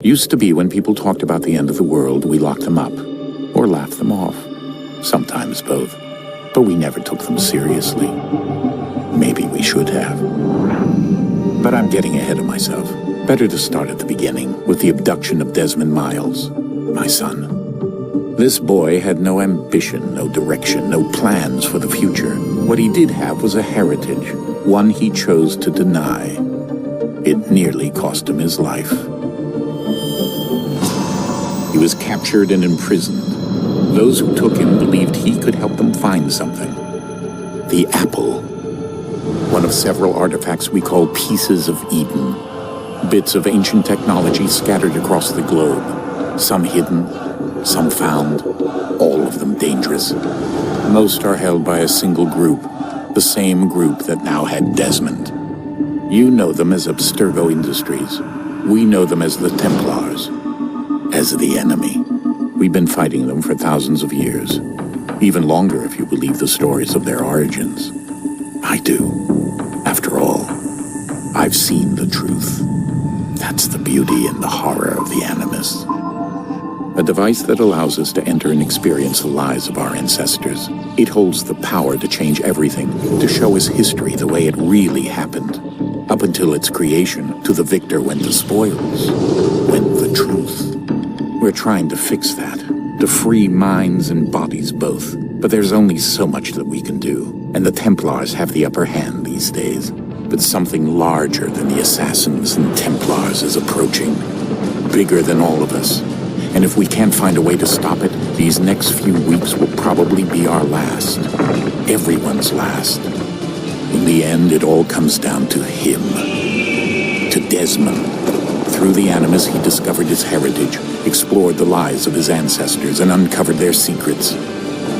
Used to be when people talked about the end of the world, we locked them up, or laughed them off. Sometimes both. But we never took them seriously. Maybe we should have. But I'm getting ahead of myself. Better to start at the beginning, with the abduction of Desmond Miles, my son. This boy had no ambition, no direction, no plans for the future. What he did have was a heritage, one he chose to deny. It nearly cost him his life. He was captured and imprisoned. Those who took him believed he could help them find something. The apple. One of several artifacts we call pieces of Eden. Bits of ancient technology scattered across the globe. Some hidden, some found, all of them dangerous. Most are held by a single group, the same group that now had Desmond. You know them as Abstergo Industries. We know them as the Templars, as the enemy. We've been fighting them for thousands of years, even longer if you believe the stories of their origins. I do. After all, I've seen the truth. That's the beauty and the horror of the Animus. A device that allows us to enter and experience the lives of our ancestors. It holds the power to change everything, to show us history the way it really happened. Up until its creation, to the victor went the spoils, went the truth. We're trying to fix that, to free minds and bodies both. But there's only so much that we can do, and the Templars have the upper hand these days. But something larger than the Assassins and Templars is approaching, bigger than all of us. And if we can't find a way to stop it, these next few weeks will probably be our last. Everyone's last. In the end, it all comes down to him. To Desmond. Through the Animus, he discovered his heritage, explored the lives of his ancestors, and uncovered their secrets.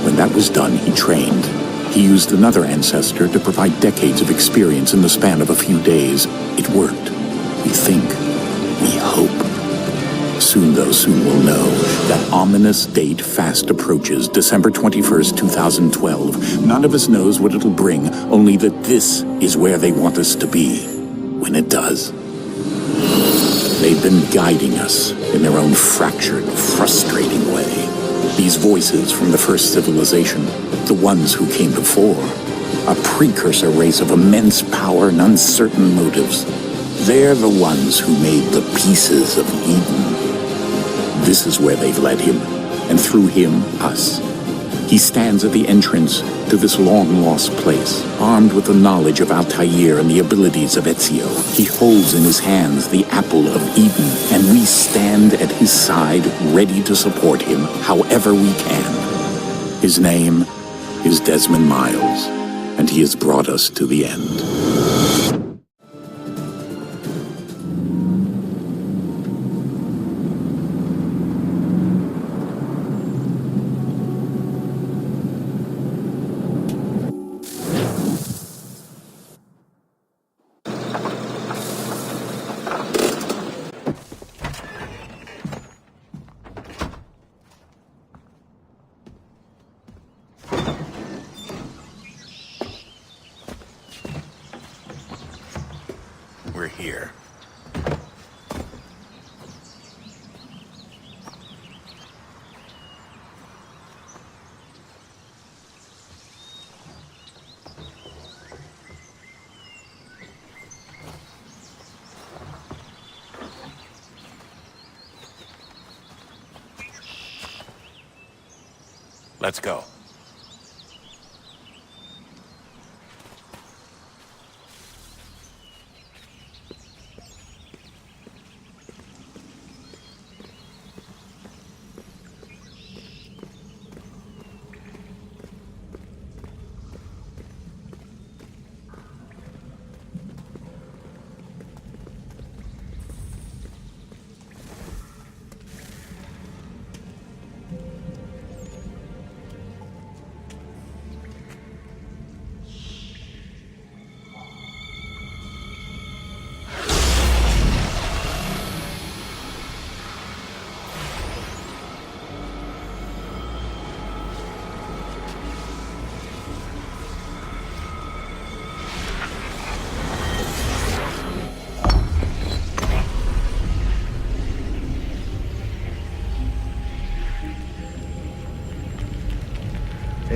When that was done, he trained. He used another ancestor to provide decades of experience in the span of a few days. It worked. We think. We hope. Soon we'll know. That ominous date fast approaches, December 21st, 2012. None of us knows what it'll bring, only that this is where they want us to be. When it does. They've been guiding us in their own fractured, frustrating way. These voices from the first civilization, the ones who came before, a precursor race of immense power and uncertain motives. They're the ones who made the pieces of Eden. This is where they've led him, and through him, us. He stands at the entrance to this long-lost place, armed with the knowledge of Altair and the abilities of Ezio. He holds in his hands the apple of Eden, and we stand at his side, ready to support him however we can. His name is Desmond Miles, and he has brought us to the end. We're here. Let's go.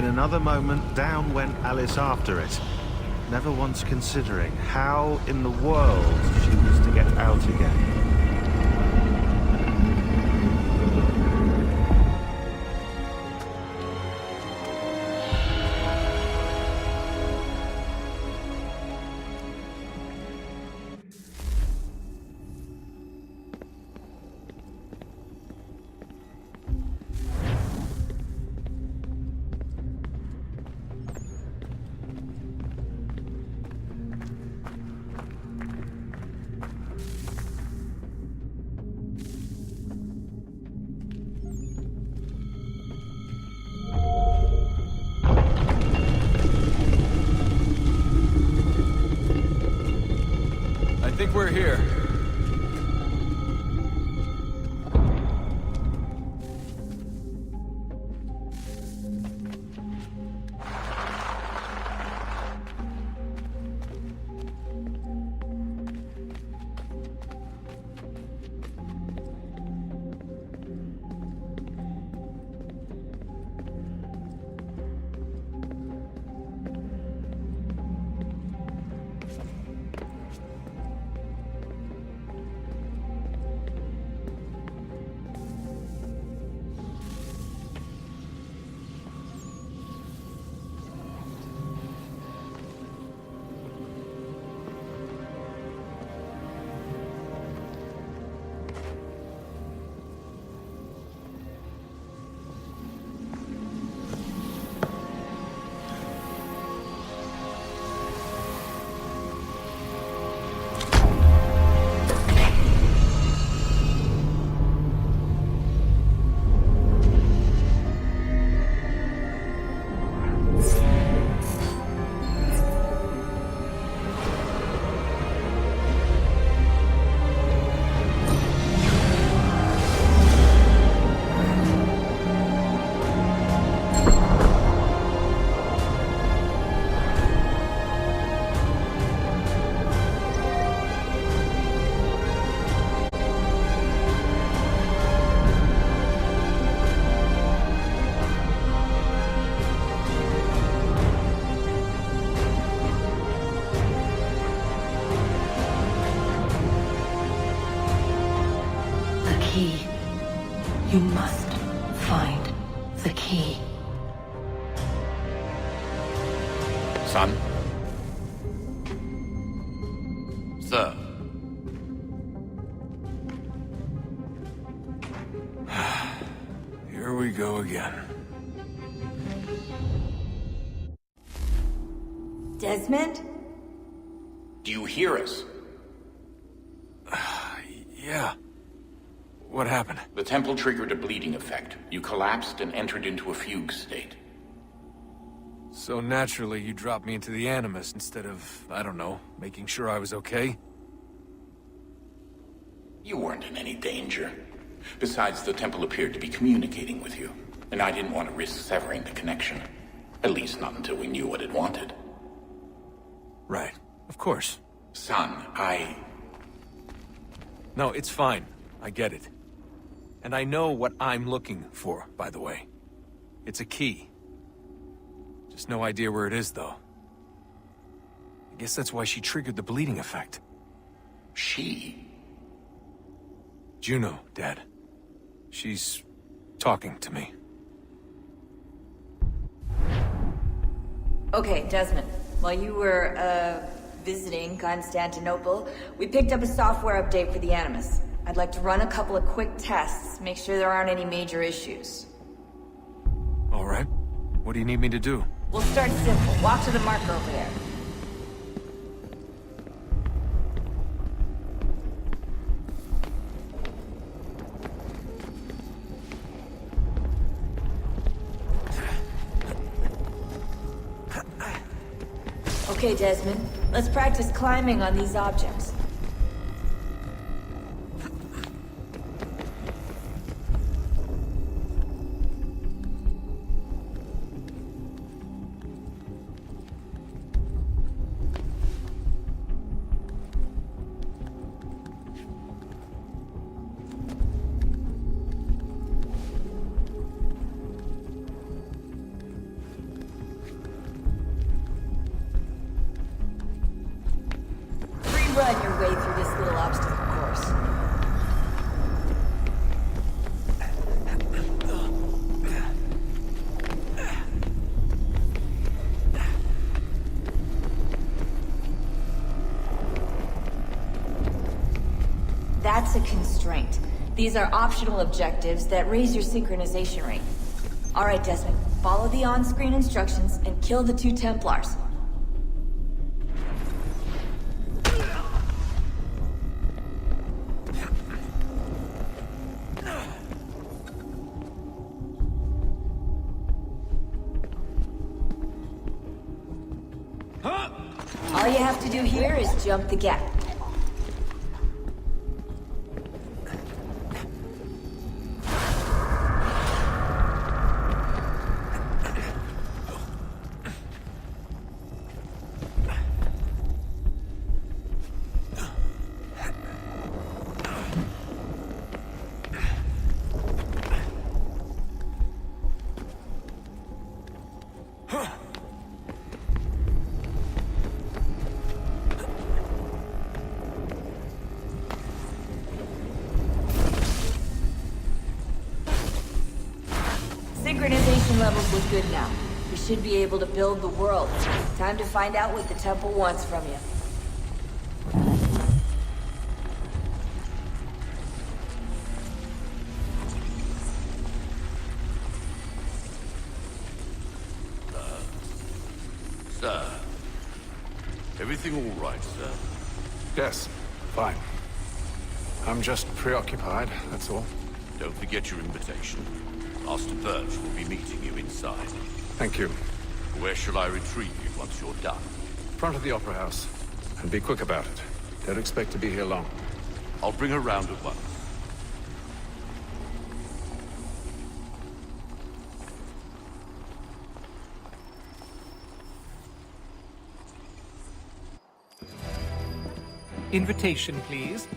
another moment, down went Alice after it, never once considering how in the world she was to get out again. I think we're here. You must find the key. Son? Sir. Here we go again. Desmond? Do you hear us? Yeah. What happened? The temple triggered a bleeding effect. You collapsed and entered into a fugue state. So naturally, you dropped me into the Animus instead of, I don't know, making sure I was okay? You weren't in any danger. Besides, the temple appeared to be communicating with you, and I didn't want to risk severing the connection. At least not until we knew what it wanted. Right. Of course. Son, No, it's fine. I get it. And I know what I'm looking for, by the way. It's a key. Just no idea where it is, though. I guess that's why she triggered the bleeding effect. She? Juno, Dad. She's talking to me. Okay, Desmond. While you were, visiting Constantinople, we picked up a software update for the Animus. I'd like to run a couple of quick tests, make sure there aren't any major issues. All right. What do you need me to do? We'll start simple. Walk to the marker over there. Okay, Desmond. Let's practice climbing on these objects. way through this little obstacle course. That's a constraint. These are optional objectives that raise your synchronization rate. Alright, Desmond. Follow the on-screen instructions and kill the 2 Templars. All you have to do here is jump the gap. Synchronization levels look good now. We should be able to build the world. Time to find out what the temple wants from you. Sir. Everything all right, sir? Yes, fine. I'm just preoccupied, that's all. Don't forget your invitation. Master Birch will be meeting you inside. Thank you. Where shall I retrieve you once you're done? Front of the Opera House. And be quick about it. Don't expect to be here long. I'll bring her round at once. Invitation, please.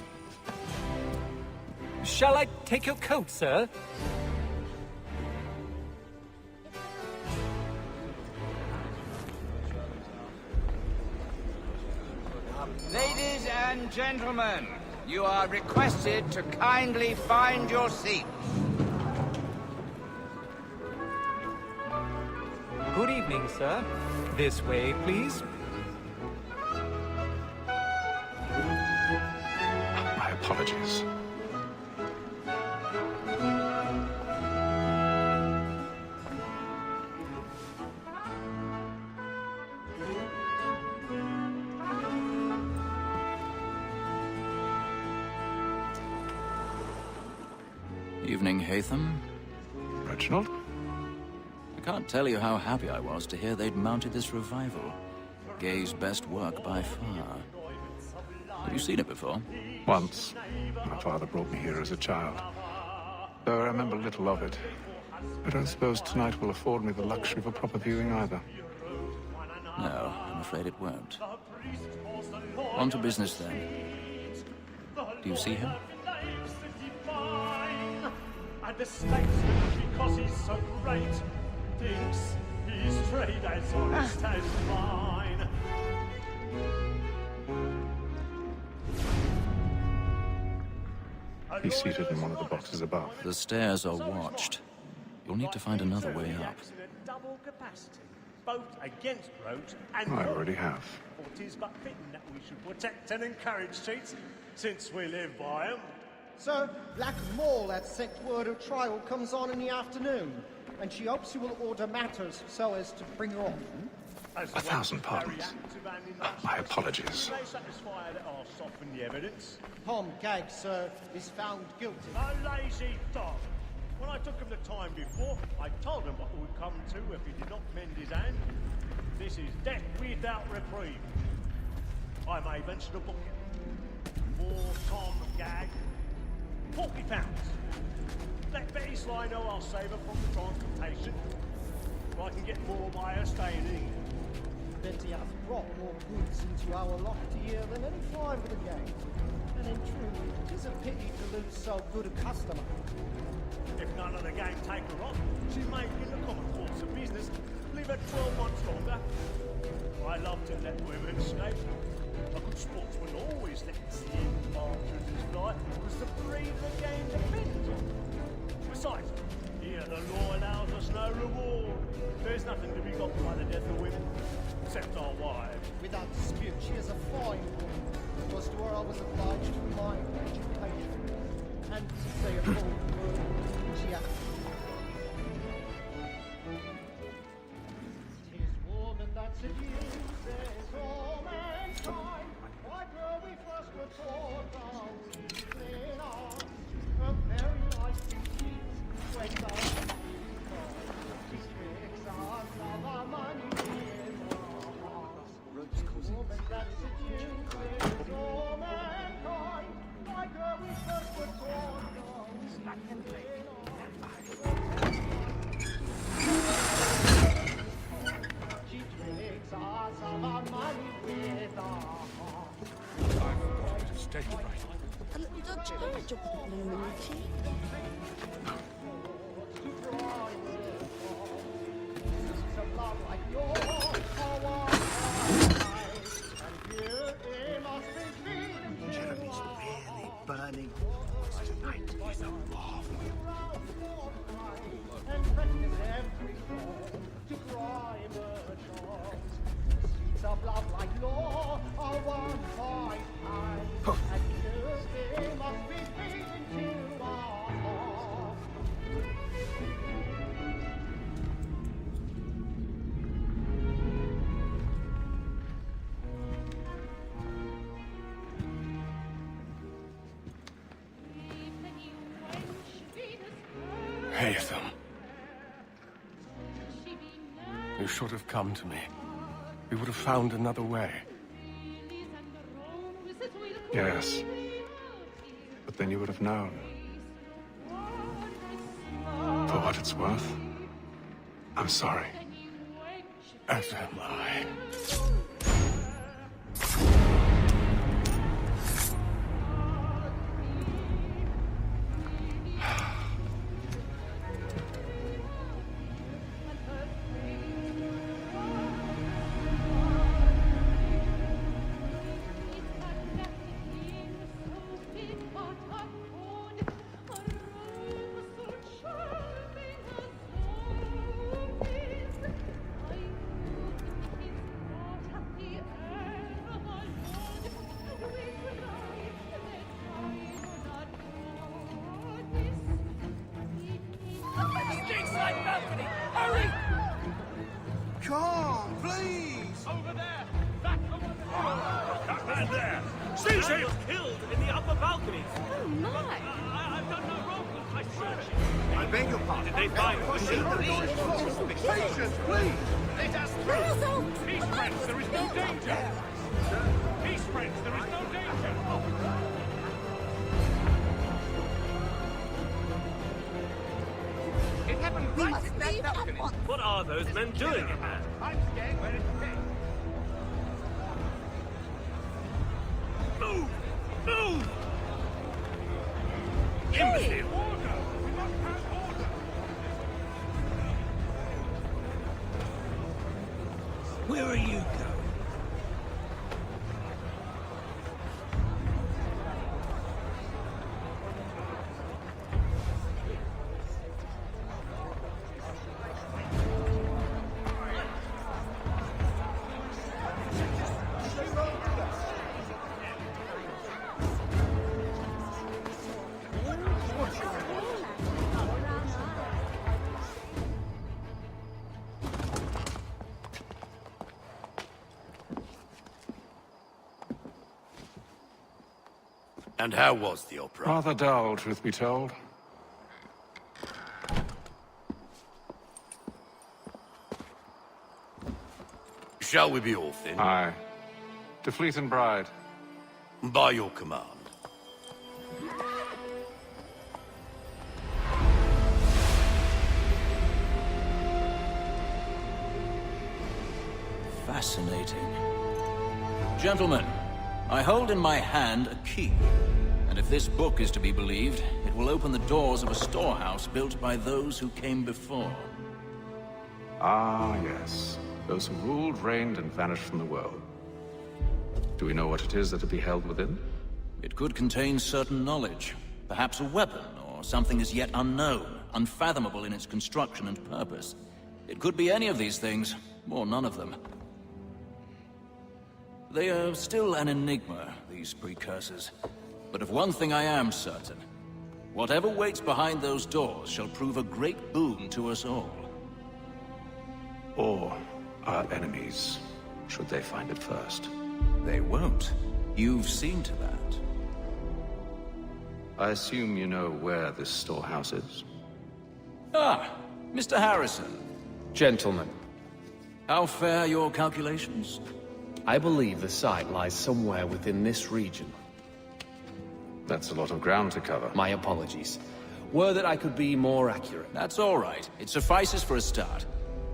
Shall I take your coat, sir? Ladies and gentlemen, you are requested to kindly find your seats. Good evening, sir. This way, please. My apologies. Evening, Hatham. Reginald? I can't tell you how happy I was to hear they'd mounted this revival. Gay's best work by far. Have you seen it before? Once. My father brought me here as a child. Though I remember little of it. I don't suppose tonight will afford me the luxury of a proper viewing either. No, I'm afraid it won't. On to business then. Do you see him? And the statesman, because he's so great, thinks his trade as honest as mine. He's seated in one of the boxes above. The stairs are watched. You'll need to find another way up. Double capacity, both against roads and I already have. For 'tis but fitting that we should protect and encourage cheats, since we live by 'em. Sir, Black Mall had sent word her trial comes on in the afternoon, and she hopes you will order matters so as to bring her off. 1,000 pardons. My apologies. They satisfied that I'll soften the evidence. Tom Gagg, sir, is found guilty. No lazy dog. When I took him the time before, I told him what it would come to if he did not mend his hand. This is death without reprieve. I may venture to book it. For Tom Gagg, £40. Let Betty Sly know I'll save her from the transportation. So I can get more by her staying in England. Betty has brought more goods into our loft here than any fly with the gang. And in truth, it is a pity to lose so good a customer. If none of the gang take her on, she may, in the common course of business, live her 12 months longer. I love to let women escape. A good sportsman always lets the end marchers fly, because the breed of the game depends on it. Besides, here the law allows us no reward. There's nothing to be got by the death of women, except our wives. Without dispute, she is a fine woman. It was to her I was obliged for my education. And to say a bold word, she acted. 'Tis woman that seduces all mankind. Why girl we first were taught our weakling arts. Her very life beats when the she tricks us of our money with our hearts. Woman that seduces all mankind. Why girl we first were taught our weakling arts. She tricks us of our money with our hearts. Stay right. Jeremy's really burning. Tonight is a war. And practice every form to crime a charms. The seeds of love like law are one by hand. And years they must be paid into our hearts. Haytham. You should have come to me. We would have found another way. Yes. But then you would have known. For what it's worth, I'm sorry. As am I. Come, please! Over there! That man there! Seize him! Killed in the upper balcony! Oh my! I've done no wrong, I swear. I beg your pardon. Did they find Patience, please! Let us through! Peace, friends, there is no danger! Peace, friends, there is no danger! It happened right in that balcony. What are those men doing in there? I'm scared where it's heading. Move! Move! Imbecile! Order! We must have order! Where are you going? And how was the opera? Rather dull, truth be told. Shall we be off then? Aye. To Fleet and Bride. By your command. Fascinating. Gentlemen, I hold in my hand a key. And if this book is to be believed, it will open the doors of a storehouse built by those who came before. Ah, yes. Those who ruled, reigned, and vanished from the world. Do we know what it is that'll be held within? It could contain certain knowledge. Perhaps a weapon, or something as yet unknown, unfathomable in its construction and purpose. It could be any of these things, or none of them. They are still an enigma, these precursors. But of one thing I am certain. Whatever waits behind those doors shall prove a great boon to us all. Or our enemies, should they find it first. They won't. You've seen to that. I assume you know where this storehouse is? Ah, Mr. Harrison. Gentlemen, How fare your calculations? I believe the site lies somewhere within this region. That's a lot of ground to cover. My apologies. Were that I could be more accurate. That's all right. It suffices for a start.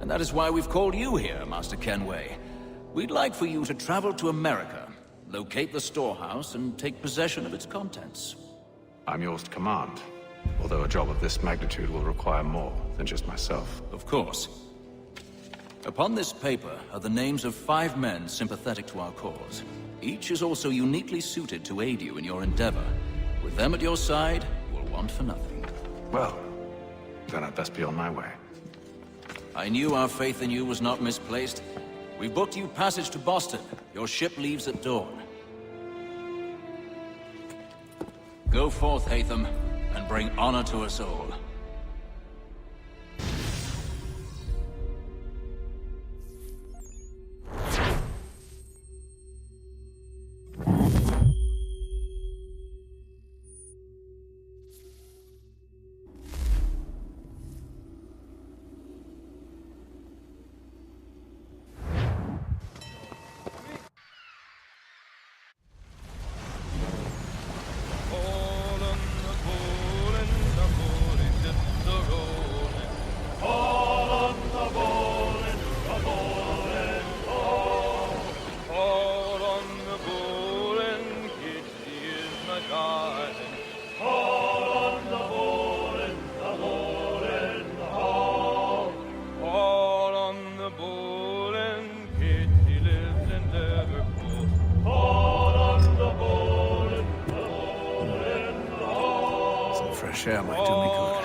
And that is why we've called you here, Master Kenway. We'd like for you to travel to America, locate the storehouse, and take possession of its contents. I'm yours to command, although a job of this magnitude will require more than just myself. Of course. Upon this paper are the names of 5 men sympathetic to our cause. Each is also uniquely suited to aid you in your endeavor. With them at your side, you will want for nothing. Well, then I'd best be on my way. I knew our faith in you was not misplaced. We've booked you passage to Boston. Your ship leaves at dawn. Go forth, Hatham, and bring honor to us all. Fresh air might do me good.